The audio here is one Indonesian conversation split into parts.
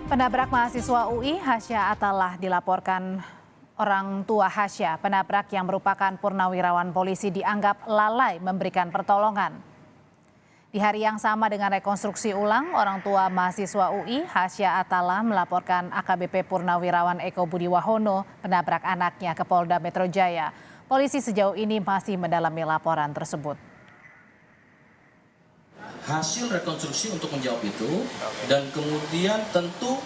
Penabrak mahasiswa UI Hasya Atallah dilaporkan orang tua Hasya. Penabrak yang merupakan purnawirawan polisi dianggap lalai memberikan pertolongan. Di hari yang sama dengan rekonstruksi ulang, orang tua mahasiswa UI Hasya Atallah melaporkan AKBP Purnawirawan Eko Budi Wahono penabrak anaknya ke Polda Metro Jaya. Polisi sejauh ini masih mendalami laporan tersebut. Hasil rekonstruksi untuk menjawab itu, dan kemudian tentu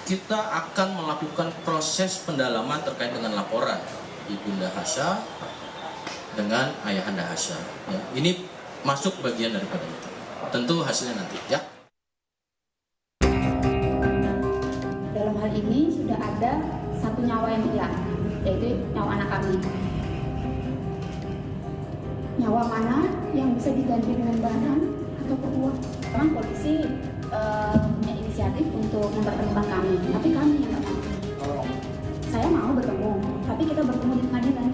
kita akan melakukan proses pendalaman terkait dengan laporan Ibunda Hasya dengan Ayahanda Hasya. Ya, ini masuk bagian daripada itu. Tentu hasilnya nanti ya. Dalam hal ini sudah ada satu nyawa yang hilang, yaitu nyawa anak kami. Nyawa mana yang bisa diganti dengan barang atau uang? Memang polisi punya inisiatif untuk mempertemukan kami, tapi kami yang nggak mau. Saya mau bertemu, tapi kita bertemu di pengadilan.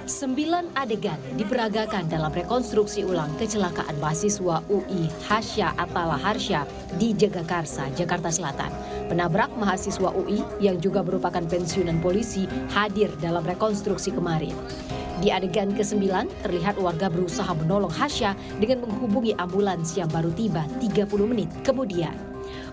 9 adegan diperagakan dalam rekonstruksi ulang kecelakaan mahasiswa UI Hasya Atallah Harsya di Jagakarsa, Jakarta Selatan. Penabrak mahasiswa UI yang juga merupakan pensiunan polisi hadir dalam rekonstruksi kemarin. Di adegan ke-9, terlihat warga berusaha menolong Hasya dengan menghubungi ambulans yang baru tiba 30 menit kemudian.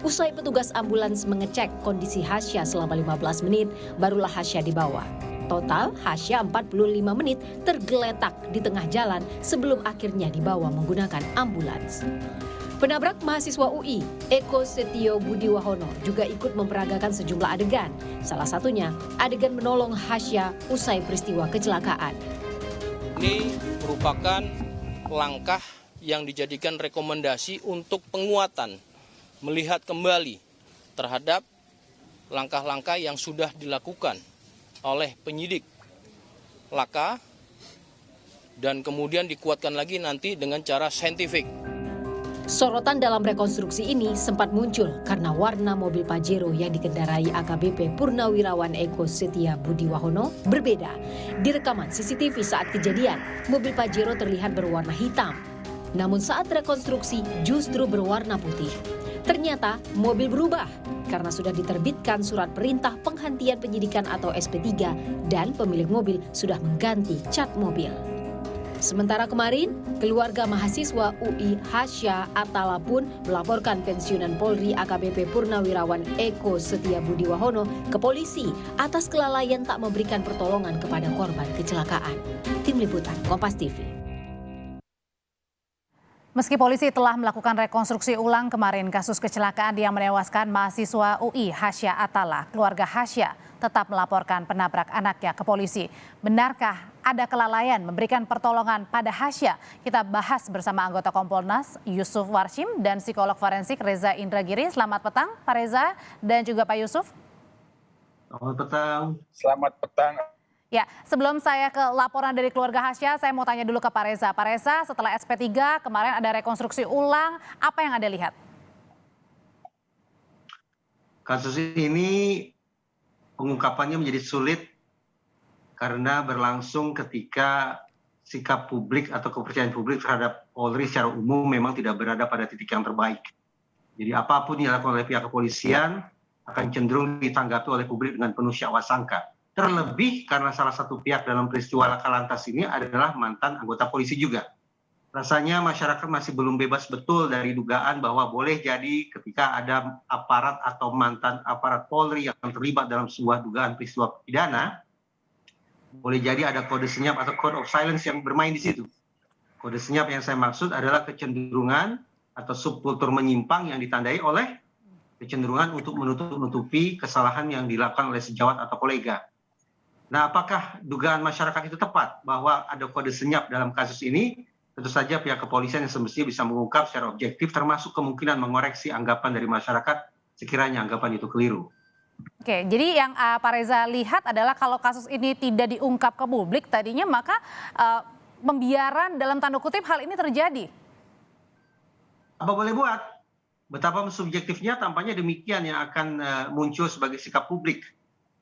Usai petugas ambulans mengecek kondisi Hasya selama 15 menit, barulah Hasya dibawa. Total, Hasya 45 menit tergeletak di tengah jalan sebelum akhirnya dibawa menggunakan ambulans. Penabrak mahasiswa UI, Eko Setio Budi Wahono, juga ikut memperagakan sejumlah adegan. Salah satunya, adegan menolong Hasya usai peristiwa kecelakaan. Ini merupakan langkah yang dijadikan rekomendasi untuk penguatan, melihat kembali terhadap langkah-langkah yang sudah dilakukan oleh penyidik laka dan kemudian dikuatkan lagi nanti dengan cara saintifik. Sorotan dalam rekonstruksi ini sempat muncul karena warna mobil Pajero yang dikendarai AKBP Purnawirawan Eko Setia Budi Wahono berbeda. Di rekaman CCTV saat kejadian, mobil Pajero terlihat berwarna hitam. Namun saat rekonstruksi justru berwarna putih. Ternyata mobil berubah karena sudah diterbitkan surat perintah penghentian penyidikan atau SP3 dan pemilik mobil sudah mengganti cat mobil. Sementara kemarin, keluarga mahasiswa UI Hasya Atallah pun melaporkan pensiunan Polri AKBP Purnawirawan Eko Setia Budi Wahono ke polisi atas kelalaian tak memberikan pertolongan kepada korban kecelakaan. Tim Liputan Kompas TV. Meski polisi telah melakukan rekonstruksi ulang kemarin kasus kecelakaan yang menewaskan mahasiswa UI Hasya Atallah, keluarga Hasya tetap melaporkan penabrak anaknya ke polisi. Benarkah ada kelalaian memberikan pertolongan pada Hasya? Kita bahas bersama anggota Kompolnas Yusuf Warshim dan psikolog forensik Reza Indragiri. Selamat petang Pak Reza dan juga Pak Yusuf. Selamat petang. Selamat petang. Ya, sebelum saya ke laporan dari keluarga Hasya, saya mau tanya dulu ke Pak Reza. Pak Reza, setelah SP3 kemarin ada rekonstruksi ulang, apa yang Anda lihat? Kasus ini pengungkapannya menjadi sulit karena berlangsung ketika sikap publik atau kepercayaan publik terhadap Polri secara umum memang tidak berada pada titik yang terbaik. Jadi apapun yang dilakukan oleh pihak kepolisian akan cenderung ditanggapi oleh publik dengan penuh syakwa sangka. Terlebih karena salah satu pihak dalam peristiwa laka lantas ini adalah mantan anggota polisi juga. Rasanya masyarakat masih belum bebas betul dari dugaan bahwa boleh jadi ketika ada aparat atau mantan aparat Polri yang terlibat dalam sebuah dugaan peristiwa pidana, boleh jadi ada kode senyap atau code of silence yang bermain di situ. Kode senyap yang saya maksud adalah kecenderungan atau subkultur menyimpang yang ditandai oleh kecenderungan untuk menutup-nutupi kesalahan yang dilakukan oleh sejawat atau kolega. Nah, apakah dugaan masyarakat itu tepat bahwa ada kode senyap dalam kasus ini? Tentu saja pihak kepolisian yang semestinya bisa mengungkap secara objektif, termasuk kemungkinan mengoreksi anggapan dari masyarakat sekiranya anggapan itu keliru. Oke, jadi yang Pak Reza lihat adalah kalau kasus ini tidak diungkap ke publik tadinya, maka pembiaran dalam tanda kutip hal ini terjadi. Apa boleh buat? Betapa subjektifnya tampaknya demikian yang akan muncul sebagai sikap publik.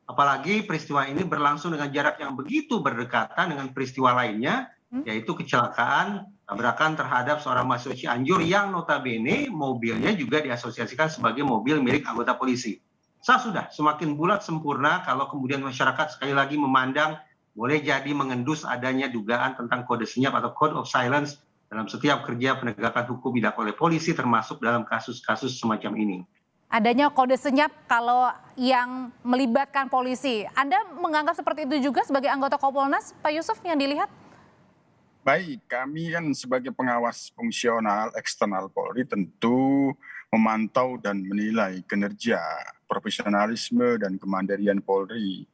Apalagi peristiwa ini berlangsung dengan jarak yang begitu berdekatan dengan peristiwa lainnya, yaitu kecelakaan tabrakan terhadap seorang mahasiswa Cianjur yang notabene mobilnya juga diasosiasikan sebagai mobil milik anggota polisi. Sudah semakin bulat sempurna kalau kemudian masyarakat sekali lagi memandang boleh jadi mengendus adanya dugaan tentang kode senyap atau code of silence dalam setiap kerja penegakan hukum dilakukan oleh polisi, termasuk dalam kasus-kasus semacam ini. Adanya kode senyap kalau yang melibatkan polisi. Anda menganggap seperti itu juga sebagai anggota Kompolnas, Pak Yusuf, yang dilihat? Baik, kami kan sebagai pengawas fungsional eksternal Polri tentu memantau dan menilai kinerja, profesionalisme dan kemandirian Polri.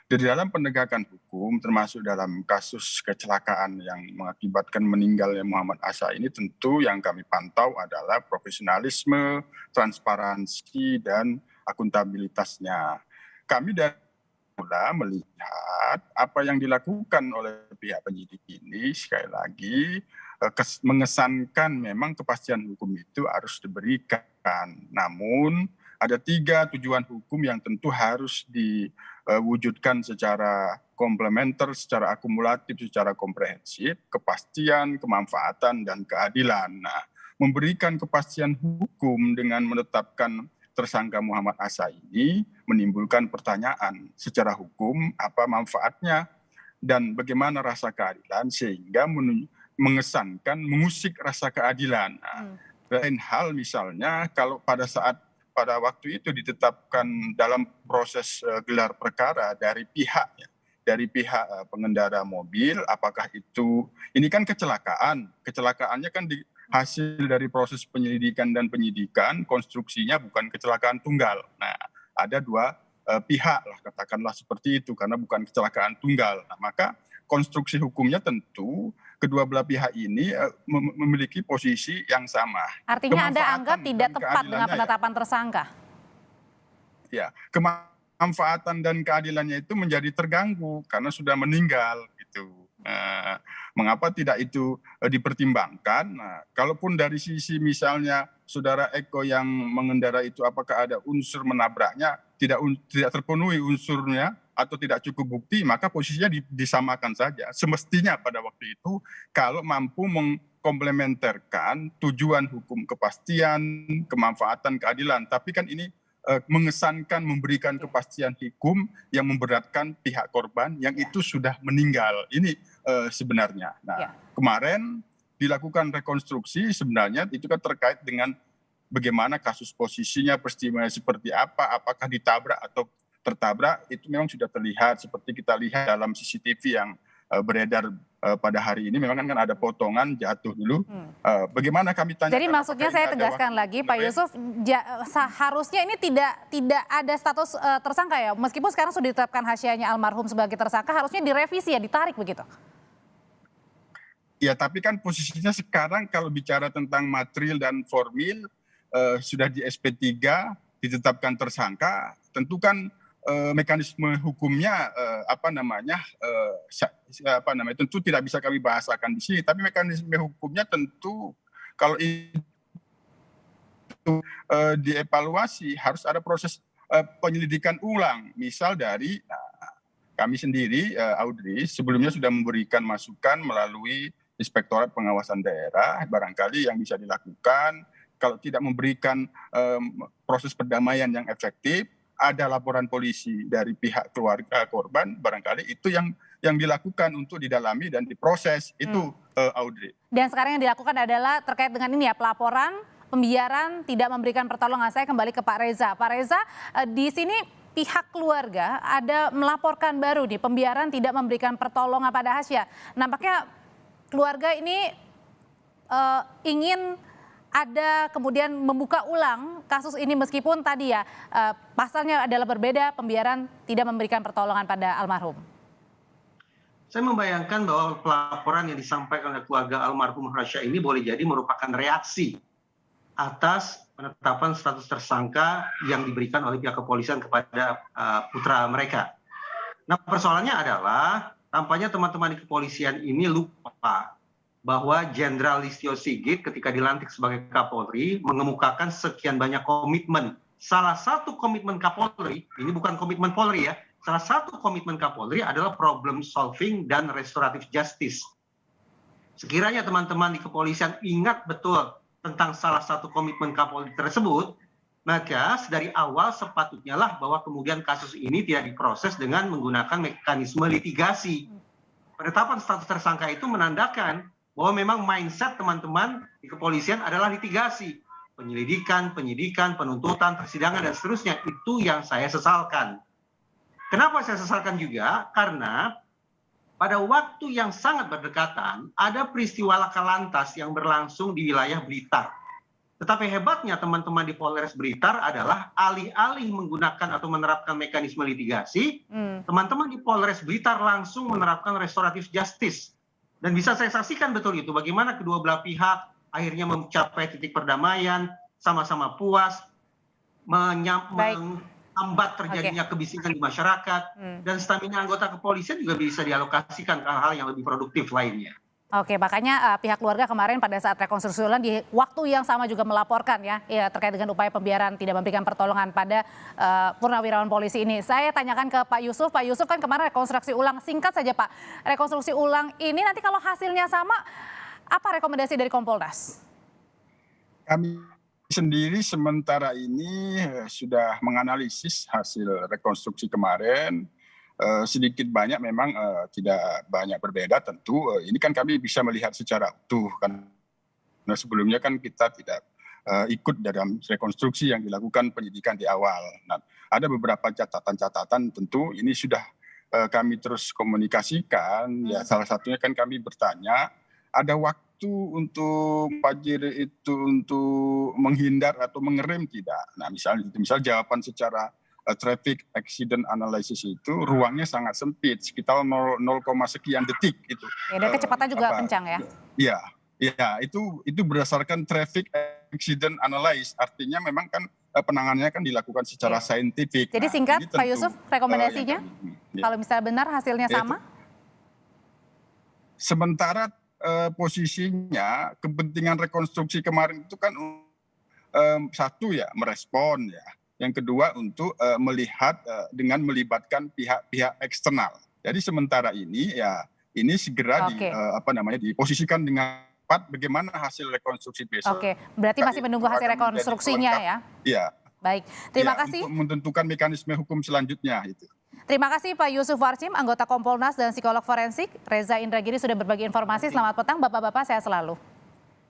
Di dalam penegakan hukum, termasuk dalam kasus kecelakaan yang mengakibatkan meninggalnya Muhammad Asa ini, tentu yang kami pantau adalah profesionalisme, transparansi, dan akuntabilitasnya. Kami dari mula melihat apa yang dilakukan oleh pihak penyidik ini, sekali lagi mengesankan memang kepastian hukum itu harus diberikan. Namun ada 3 tujuan hukum yang tentu harus diwujudkan secara komplementer, secara akumulatif, secara komprehensif: kepastian, kemanfaatan, dan keadilan. Nah, memberikan kepastian hukum dengan menetapkan tersangka Muhammad Asa ini menimbulkan pertanyaan secara hukum apa manfaatnya dan bagaimana rasa keadilan, sehingga mengesankan mengusik rasa keadilan. Lain hal misalnya kalau pada waktu itu ditetapkan dalam proses gelar perkara dari pihak pengendara mobil, apakah ini kan kecelakaannya kan hasil dari proses penyelidikan dan penyidikan, konstruksinya bukan kecelakaan tunggal. Nah, ada 2 pihak lah, katakanlah seperti itu, karena bukan kecelakaan tunggal. Nah, maka konstruksi hukumnya tentu kedua belah pihak ini memiliki posisi yang sama. Artinya Anda anggap tidak tepat dengan penetapan tersangka? Ya, kemanfaatan dan keadilannya itu menjadi terganggu karena sudah meninggal gitu. Mengapa tidak itu dipertimbangkan? Nah, kalaupun dari sisi misalnya saudara Eko yang mengendara itu apakah ada unsur menabraknya, tidak terpenuhi unsurnya atau tidak cukup bukti, maka posisinya disamakan saja. Semestinya pada waktu itu kalau mampu mengkomplementerkan tujuan hukum kepastian, kemanfaatan, keadilan. Tapi kan ini mengesankan memberikan kepastian hukum yang memberatkan pihak korban yang itu sudah meninggal. Ini sebenarnya. Nah, kemarin dilakukan rekonstruksi, sebenarnya itu kan terkait dengan bagaimana kasus posisinya, peristiwanya seperti apa, apakah ditabrak atau tertabrak, itu memang sudah terlihat seperti kita lihat dalam CCTV yang beredar pada hari ini. Memang kan ada potongan jatuh dulu. Bagaimana kami tanya? Jadi maksudnya saya tegaskan lagi, Pak Yusuf, seharusnya ini tidak ada status tersangka ya, meskipun sekarang sudah ditetapkan Hasyanya almarhum sebagai tersangka, harusnya direvisi ya, ditarik begitu. Ya, tapi kan posisinya sekarang kalau bicara tentang material dan formil sudah di SP3 ditetapkan tersangka, tentu kan mekanisme hukumnya tentu tidak bisa kami bahasakan di sini, tapi mekanisme hukumnya tentu kalau itu dievaluasi harus ada proses penyelidikan ulang, misal dari kami sendiri Audrey sebelumnya sudah memberikan masukan melalui Inspektorat Pengawasan Daerah, barangkali yang bisa dilakukan kalau tidak memberikan proses perdamaian yang efektif, ada laporan polisi dari pihak keluarga korban, barangkali itu yang dilakukan untuk didalami dan diproses. Itu Audrey. Dan sekarang yang dilakukan adalah terkait dengan ini ya, pelaporan, pembiaran, tidak memberikan pertolongan. Saya kembali ke Pak Reza. Pak Reza, di sini pihak keluarga ada melaporkan baru nih, pembiaran tidak memberikan pertolongan pada Hasya. Nampaknya keluarga ini ingin ada kemudian membuka ulang kasus ini meskipun tadi ya pasalnya adalah berbeda, pembiaran tidak memberikan pertolongan pada almarhum. Saya membayangkan bahwa pelaporan yang disampaikan oleh keluarga almarhum Hasya ini boleh jadi merupakan reaksi atas penetapan status tersangka yang diberikan oleh pihak kepolisian kepada putra mereka. Nah, persoalannya adalah tampaknya teman-teman di kepolisian ini lupa bahwa Jenderal Listio Sigit ketika dilantik sebagai Kapolri mengemukakan sekian banyak komitmen. Salah satu komitmen Kapolri, ini bukan komitmen Polri ya, salah satu komitmen Kapolri adalah problem solving dan restoratif justice. Sekiranya teman-teman di kepolisian ingat betul tentang salah satu komitmen Kapolri tersebut, maka dari awal sepatutnya lah bahwa kemudian kasus ini tidak diproses dengan menggunakan mekanisme litigasi. Penetapan status tersangka itu menandakan bahwa memang mindset teman-teman di kepolisian adalah litigasi. Penyelidikan, penyidikan, penuntutan, persidangan, dan seterusnya. Itu yang saya sesalkan. Kenapa saya sesalkan juga? Karena pada waktu yang sangat berdekatan, ada peristiwa laka lantas yang berlangsung di wilayah Blitar. Tetapi hebatnya teman-teman di Polres Blitar adalah alih-alih menggunakan atau menerapkan mekanisme litigasi, teman-teman di Polres Blitar langsung menerapkan restoratif justice. Dan bisa saya saksikan betul itu, bagaimana kedua belah pihak akhirnya mencapai titik perdamaian, sama-sama puas, menghambat terjadinya kebisingan di masyarakat, dan stamina anggota kepolisian juga bisa dialokasikan ke hal-hal yang lebih produktif lainnya. Oke, makanya pihak keluarga kemarin pada saat rekonstruksi ulang di waktu yang sama juga melaporkan ya terkait dengan upaya pembiaran tidak memberikan pertolongan pada purnawirawan polisi ini. Saya tanyakan ke Pak Yusuf kan kemarin rekonstruksi ulang, singkat saja Pak. Rekonstruksi ulang ini nanti kalau hasilnya sama, apa rekomendasi dari Kompolnas? Kami sendiri sementara ini sudah menganalisis hasil rekonstruksi kemarin. Sedikit banyak memang tidak banyak berbeda tentu. Ini kan kami bisa melihat secara utuh kan. Nah, sebelumnya kan kita tidak ikut dalam rekonstruksi yang dilakukan penyidikan di awal. Nah, ada beberapa catatan-catatan tentu ini sudah kami terus komunikasikan. Ya, salah satunya kan kami bertanya, ada waktu untuk Fajir itu untuk menghindar atau mengerem tidak? Nah, misal jawaban secara traffic accident analysis itu ruangnya sangat sempit, sekitar 0, sekian detik itu. Ya, dan kecepatan juga kencang ya? Iya, itu berdasarkan traffic accident analysis, artinya memang kan penanganannya kan dilakukan secara saintifik. Jadi singkat Pak Yusuf, rekomendasinya kalau misalnya benar hasilnya sama? Sementara posisinya kepentingan rekonstruksi kemarin itu kan satu ya merespon ya. Yang kedua untuk melihat dengan melibatkan pihak-pihak eksternal. Jadi sementara ini ya ini segera diposisikan dengan tepat bagaimana hasil rekonstruksi besok. Oke, berarti masih menunggu hasil rekonstruksinya ya? Iya. Baik, terima kasih. Untuk menentukan mekanisme hukum selanjutnya itu. Terima kasih Pak Yusuf Warsim, anggota Kompolnas dan psikolog forensik. Reza Indragiri sudah berbagi informasi. Selamat petang Bapak-Bapak, sehat selalu.